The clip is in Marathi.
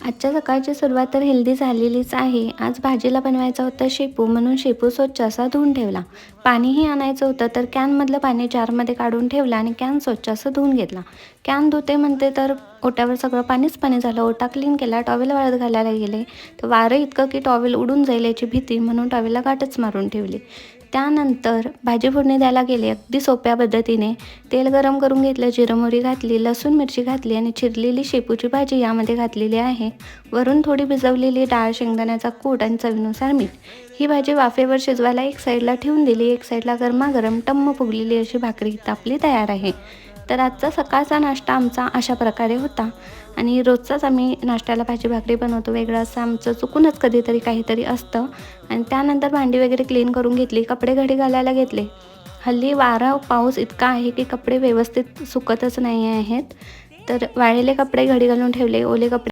आजच्या सकाळची सुरुवात तर हेल्दी झालेलीच आहे. आज भाजीला बनवायचा होता शेपू, म्हणून शेपू स्वच्छ असा धुवून ठेवला. पाणीही आणायचं होतं, तर कॅनमधलं पाणी जारमध्ये काढून ठेवलं आणि कॅन स्वच्छ असं धुवून घेतला. कॅन धुते म्हणते तर ओट्यावर सगळं पाणीच पाणी झालं. ओटा क्लीन केला, टॉवेल वाळत घालायला गेले, तर वारं इतकं की टॉवेल उडून जाईल याची भीती, म्हणून टॉवेलला गाठच मारून ठेवली. त्यानंतर भाजी फोडणी द्यायला गेले. अगदी सोप्या पद्धतीने तेल गरम करून घेतलं, जिरं मोहरी घातली, लसूण मिरची घातली आणि चिरलेली शेपूची भाजी यामध्ये घातलेली आहे. वरून थोडी भिजवलेली डाळ, शेंगदाण्याचा कूट आणि चवीनुसार मीठ. ही भाजी वाफेवर शिजवायला एक साईडला ठेवून दिली. एक साईडला गरमागरम टम्म फुगलेली अशी भाकरी आपली तयार आहे. तर आजचा सकाळचा नाश्ता आमचा अशा प्रकारे होता आणि रोजचाच आम्ही नाश्त्याला भाजी भाकरी बनवतो. वेगळं असं आमचं चुकूनच कधीतरी काहीतरी असतं. आणि त्यानंतर भांडी वगैरे क्लीन करून घेतली, कपडे घडी घालायला घेतले. हल्ली वारा पाऊस इतका आहे की कपडे व्यवस्थित सुकतच नाही आहेत. तर वाळलेले कपडे घडी घालून ठेवले, ओले कपडे